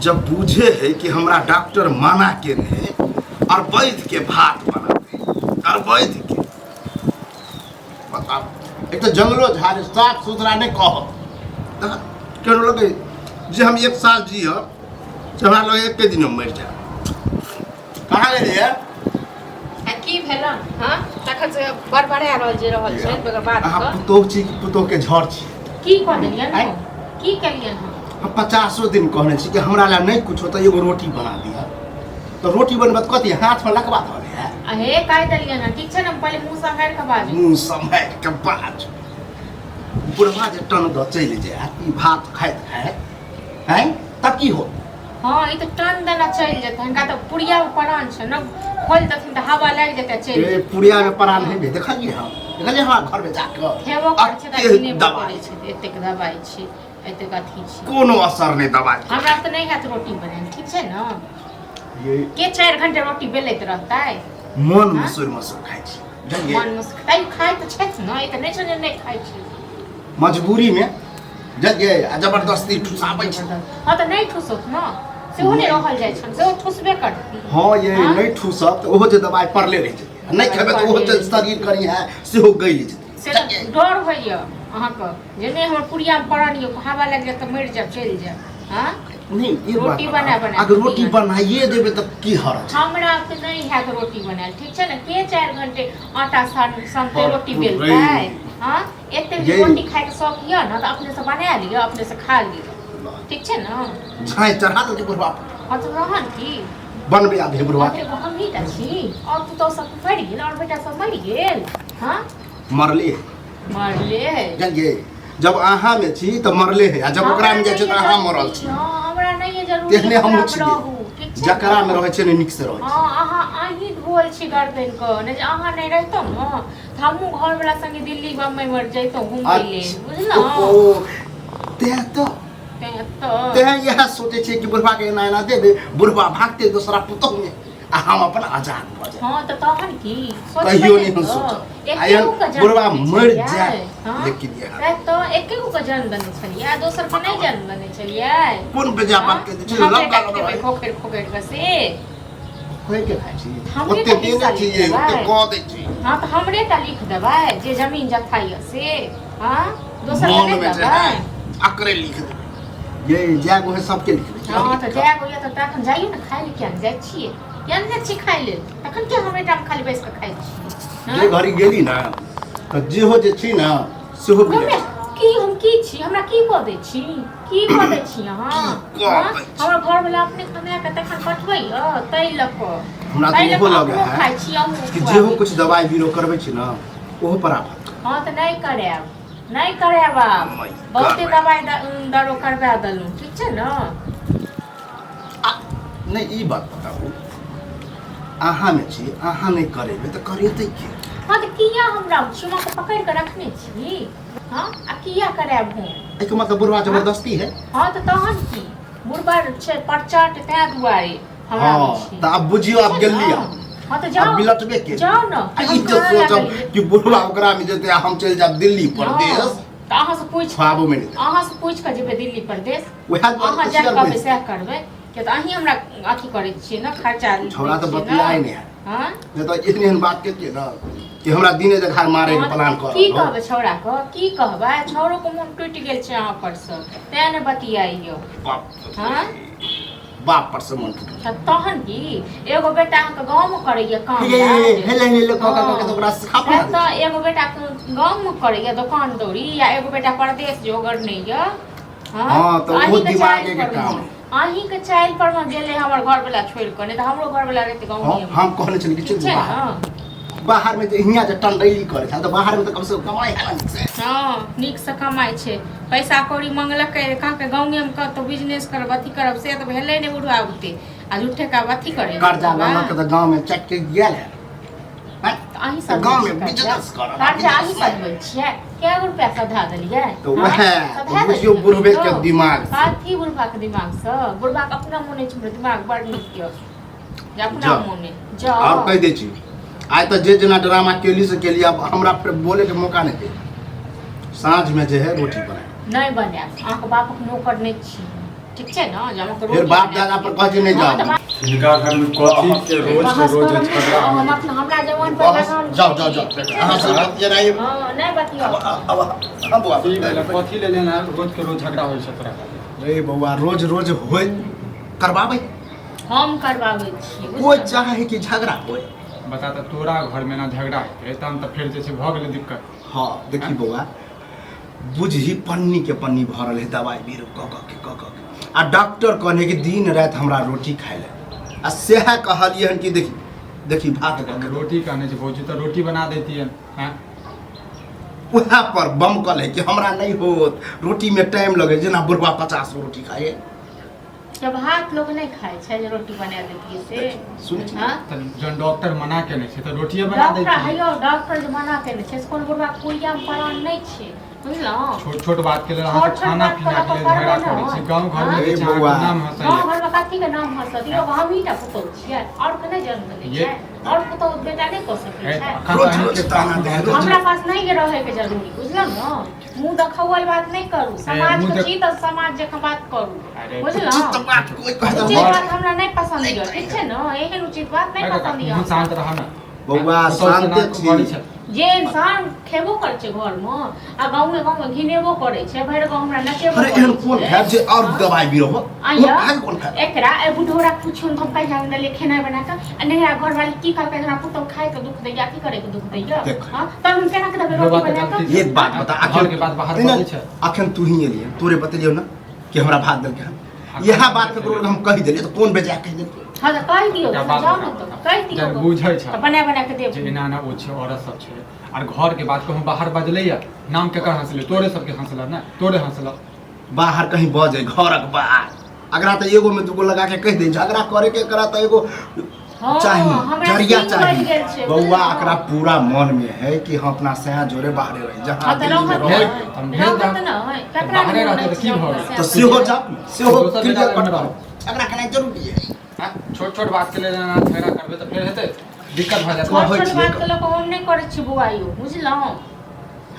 जब बूझे है कि हमरा डॉक्टर माना के रहे और वैद्य के भात बनाते और वैद्य के बताओ एक तो जंगलो झाड़ साफ सुथरा नहीं कह क्यों लगे जे हम 1 साल जियो से हमरा लोग एक दिन में मर जाए कहाँ गेलिए की भेलन हां तखन से बड़बड़ा रहल जे रहल छै बेगर बात अहाँ पुतोह छी कि पुतोह के झड़ छी की कह देलियन की केलियन हम 50 दिन कहने छी कि हमरा ला नहीं कुछ होता एगो रोटी बना दिया तो रोटी बनबत कथी हाथ में लकवा धरे है अहे काय देलियन ठीक छै न पहले मुंह संभाल के बाजू मुंह संभाल के बाज बुढ़वा जे टन द चल जाए ई भात खाइत है हैं तब की हो हां ई तो टन देना चल जेतै हनका तो पुड़िया परान छै न खोल दथिन त हवा लाग जेतै चल ए पुड़िया में परान है देखलिए हमरा घर में जाके हेबो कर छै त दिने पड़ै छै एतेक दवाई छै एतेक अथी छै कोनो असर नहीं दवाई हमरा त नहीं हैत रोटी बने ठीक छै न ये के 4 घंटे रोटी बेलैत रहतै मन मसूर खाइ छी जानिए मन मसूर तै खाइ त छै न ई त नहीं छै जे नहीं खाइ छी मजबूरी में जानिए जबरदस्ती ठुसाबै छै हां त नहीं ठुसत न सेहो नहीं रहल जाय छन सेहो ठुसबे करती हां ये नहीं ठुसत ओहो जे दवाई पड़ले रह छै नहीं खेबे त ओहो जे शरीर करी है सेहो गइल से डर होइया अहाँ के जे नहीं हमर पुड़िया में पड़नियो हवा लग जाय त मर जाब चल जाब हां नहीं ये रोटी बना अगर रोटी बनाइए देबे त की हरज हमरा के नहीं है तो रोटी बनाल ठीक छै न के 4 घंटे आटा सान रोटी बेलतै हां एते रोटी खाए के शौक हिया न त अपने से बना लियो अपने से खा लियो ठीक छै न झाई चढ़ा दे बुढ़वा हां तो रहन की बनबे आधे बुढ़वा अरे हम ही त छी और तू तो सब मर गेल और बेटा सब मर गेल हां मरले जानिए जब आहा में छी त मरले है आ जब ओकरा में जाय छै त आहा मरल छी हमरा नहीं है जरूरी तेहने हम छी जकरा में रहे छै ने निक से रहे हां आहा आही ढोल छी गर्दन को ने जे आहा नहीं रहतो न त हमहु घर वाला संगे दिल्ली बम्बई मर जइतो घूम के ले बुझलो ओ ते यह सोचे छै कि बुढ़वा के एना देबे बुढ़वा भागते दूसरा पुतोह में आ हम अपन आजाद भ जाए हां त तहन की कहियो नहीं हम सोच आयन बुढ़वा मर जाए लेकिन ये तो एके गो के जन्म देने छलिए दोसर के नहीं जन्म देने छलिए कोन बेजा बात के छै लगा लगा खोखर के से कोई के खाई छी ओते देने चाहिए ओते क दे छी हां त हमरे त लिख देबै जे जमीन जथाई से हां दोसर के नहीं देबै अकरे लिख दे ये जागो है सबके लिख दे हां त जागो या त तखन जाइए न खाइ ले क्या जाय छिए क्या नहीं छी खाइ ले तखन के हमरे टाइम खाली बैस के खाइ छी जे घरी गेली ना त जे हो जे छी ना सेहो बिले की हम की छी हमरा की क दे छी की क दे छी अहाँ हमरा घर वाला अपने खाना के तखन पठबै तै लक हमरा तो ओहो लगे है कि जे हो कुछ दवाई बीरो करबै छी ना ओहो पर आफत हां त नहीं करैब बहुते दवाई दारू करबा दलू ठीक छै न नहीं ई बात बताओ आहा में छी आहा नहीं करेबे त करियते के हां त किया हमरा चुमा के पकड़ के रखने छी हां आ किया करैब हम एके मतलब बुढ़वा जबरदस्ती है हां त तहन की बुढ़वा छै परचाट तै दुआरे हमरा हां त अब बुझियो अब गेलिया हां त जाओ बिलटबे के जाओ न ई तो सोचब कि बुढ़वा ओकरा में जते हम चल जाब दिल्ली प्रदेश त अहाँ से पूछ ख्वाबो में नहीं अहाँ से पूछ के जेबे दिल्ली प्रदेश ओहा अहाँ जा के से करबै के त अहीं हमरा अथी करे छिए न खर्चा छोड़ा तो बतियाए नहीं है हां जे तो इतनी हन बात के ना कि हमरा दिने देखार मारे के प्लान कर की कहबे छौड़ा को की कहबे छौरो को मन टूट गेल छै अहाँ पर से तै ने बतियाइयो हां बाप पर से मन टूट तहन की एगो बेटा के गांव में करैया काम हेले काका के ओकरा सिखाबे त एगो बेटा गांव में करैया दुकान दौड़ी या एगो बेटा परदेश जोगर नहीं य हां तो वो दिमाग के काम आही के चाइल पर में गेले हमर घर वाला छोड़ के नहीं त हमरो घर वाला रहते गांव में हम कहने छली कि चल बाहर में हिया जे टंडैली करे था तो बाहर में तो कम से कम कमाई है निक से हां निक से कमाई छै पैसा कौड़ी मंगलक कह के गांव में क तो बिजनेस करब अथी करब से तो भेले ने उड़वा उठते आ झूठे का अथी करे कर्जा लेना के तो गांव में चट के गेल है आही सब गांव में बिजनेस कर कर्जा आही सदबै छियै क्या रुपया सधा देलिए तो वह बुझियो बुढ़बे के दिमाग साथी बुढ़बा के दिमाग से बुढ़बा के अपना मोने छै दिमाग बड़ नीक के जे अपना मोने जा और कह दे छी आज तो जे जना ड्रामा केली से केली अब हमरा फिर बोले के मौका नहीं दे साँझ में जे है रोटी बनाए नहीं बनाए अहाँ के बाप के नौकर नहीं छी ठीक छै ना जे हमके फिर बाप दादा पर कह के नहीं जाओ। इनका घर में कथी के रोज झगड़ा हम हो। अपना हमरा जवान पर लगाम जाओ जाओ जाओ अहाँ से बतिया नहीं। हां नहीं बतियो अब हम बुआ ठीक है कथी ले लेना रोज के रोज झगड़ा होय छै तोरा। रे बउआ रोज रोज होय करबाबै हम करवाबै छी कोई चाहे कि झगड़ा होय। बता त तोरा घर में ना झगड़ा है तहन त फिर जे छै भ गेलै दिक्कत। हाँ देखी बउआ बुझही पन्नी के पन्नी भरल है दवाई बीरो क आ डॉक्टर कहने कि दिन रात हमरा रोटी खाए ले आ सेह कहलिए हन कि देखी भात हम रोटी कहने छै भौजी त रोटी बना देती है हैं। वहाँ पर बमकल है कि हमरा नहीं होत रोटी में टाइम लगे जेना बुढ़वा 50 रोटी खाए। जब हाथ लोग नहीं खाए छै जे रोटी बना देतिए से सुन हां त जन डॉक्टर मना केने छै त रोटिए बना देती डॉक्टर है। हयो डॉक्टर जे मना केने छै से कोन बुढ़वा कुइया में परान नहीं छै बुझलौ। छोट छोट बात के लिए अहाँ छोट-छोट खाना बात पीना के लिए पर झगड़ा करबै करै न। छी गांव घर में अरे जे छै बौआ। अहाँके नाम गाँव हंसैया। घर में कथी के नाम हंसत यो हम ही टा पुतौ छियै और के नहीं जन्म देले ये- छै और पुतौ बेटा नहीं कह सकै छै। रोज रोज ताना दे रोज हमरा पास नहीं के रहे के जरूरी बुझलौ न। मुंह देखावल बात नहीं करू समाज मुँह के देख- छी त समाज जका बात करू अरे, बुझलौ। चित्त बात कोई कहता उचित नहीं। बात हमरा नहीं पसंद है ठीक छै न एहन उचित बात नहीं पसंद मुँह शांत रह ना। बौआ, पुतहु से शांते नाक छी। बड़ी छै। जे इंसान खेबो करे छै घर में आ गांव में घिनेबो करे छै भरि गांव हमरा नचेबो अरे एहन कोन खाब जे और दवाई बीरो हो आया कोन खाब एकरा ए बुढ़ोरा पूछुन हम कहि जान ले खेनाइ बना के आ नहिरा घर वाली की कहलकै हमरा पुतौ खाए के दुख दैया की करे के दुख दैया देख। हां त हम केना के देबै ये बात रोटी बना गलती के छै। एक बात बता घर के बात बाहर बोलै छै। अखन तू ही एलिए तोरे बतेलियो ना कि हमरा भात देलके हम यह बात ककरो हम कहि देलिए तो कोन बेजा कहि देलिए। हां त कहि दियौ एकटा बात जाउ बता। न त कहि दियौ जब बुझै छै। त बना के देब जे एना ना ओ छै औरत सब छै और घर के बात को हम बाहर बजलैया नाम केकर हंसले तोरे सबके हंसला ना तोरे हंसला। बाहर कहीं बजे घरक बाहर अगरा तो एगो में दूगो लगा के कह दे झगड़ा करे के करा तो एगो हाँ, चाहिए हमरा जरिया सीन बढ़ गेल चाहिए। छै, बउआ बुझलौ। एकरा पूरा मन में है कि हम अपना सया जोड़े बाहरे रही जहाँ हां त दिल्ली में रहत रहे हम न भेज रहत दा- न ककरा बाहरे रहतै त की भऽ गेल? तो सेहो जाप सेहो दोसर क्लियर जगह कट में करो अगरा कने जरूरी है। छोट छोट बात के लिए ना झगड़ा करबे तो फिर हेतै दिक्कत भ जात। होइ छोट छै। बात के लोग हम नहीं करे छी बुआइयो बुझलौ।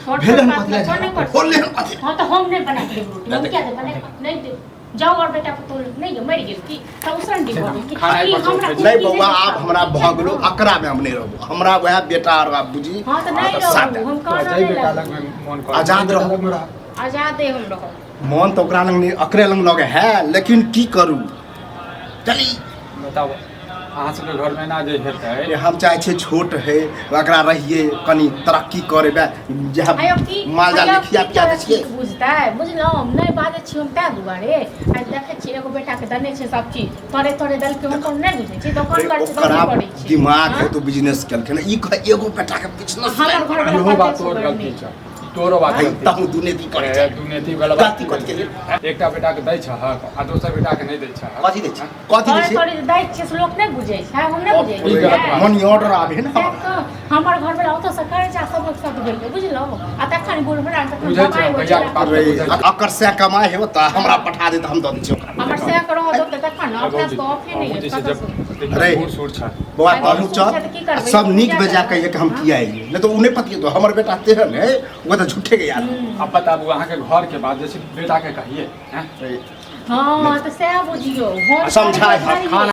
छोट भेलन बात बतिया के नहीं कर बोलले कथी हां तो हम नहीं बना के देब रोटी हम क्या दे बना के नहीं दे जाओ और बेटा को तो नहीं जो मर गेल की त उसरन दी बोल की खाना ई पर तो हमरा भेज- नहीं बउआ आप हमरा भगलो अकरा में हम नहीं रहबो हमरा वह बेटा और आप बुझी हां तो नहीं साथ रहो हम तो कहना जाई नहीं बेटा लग लग में मन कर आजाद रहो। अलग में रह। आजाद है हम रहो मन तो ओकरा लंग नहीं अकरे लंग लगे है लेकिन की करूं चली बताओ अहाँ सबके घर में ना जे हेतै अरे हम चाहे छे छोट है ओकरा रहिए कनी तरक्की करे बे जहाँ आयो की माल जाल खिया पिया दे छिए। बुझता है बुझलौ नहीं बाजे छी हम ता दुआरे आ देखे छी एगो बेटा के दने छै सब चीज तोरे तोरे दल के हम नहीं बुझे छी दोकान कर छी ओकरा पड़ै छै दिमाग है तो बिजनेस केलखिन ई कह एगो बेटा के बिजनेस हमर घर वाला इहो बात बात तोर छै गलती छै तोरो बात भाई गलती तहु दुनेती करे छै छै दुनेती वाला बात गलती कथी के लिए? एकटा बेटा के दै छ हक आ दोसर बेटा के नहीं दै छ हक। कथी दे छै कथी दे तोरे छै तोरे दै छै से लोक नहीं बुझे छै हम नहीं बुझे ई गलत बात। मनी ऑर्डर आबे है ना हमर घर वाला ओतो से कर्जा सब लोग सब भेल बुझलौ आ तखन बुढ़ भेला तखन बुझै छै, दवाई भैया होइला। बात अरे बुझै छै। अकर से कमाए है त हमरा पठा दे त हम द दै छी ओकरा हमर से करो दो त तखन अपना तो ऑफे नहीं है जब कतौ अरे। बूढ़ सूढ़ छ बउआ अरे तहु सोचा तो की चल करबै? सब नीक क्या बेजा करबै? कहिए कि हम किया आइए नहीं तो उन्हें पति तो हमर बेटा तेहन है वो तो झूठे के यार अब बताबू अहाँ के घर के बात जैसे बेटा के कहिए हैं हां तो से बुझियो समझाए, खाना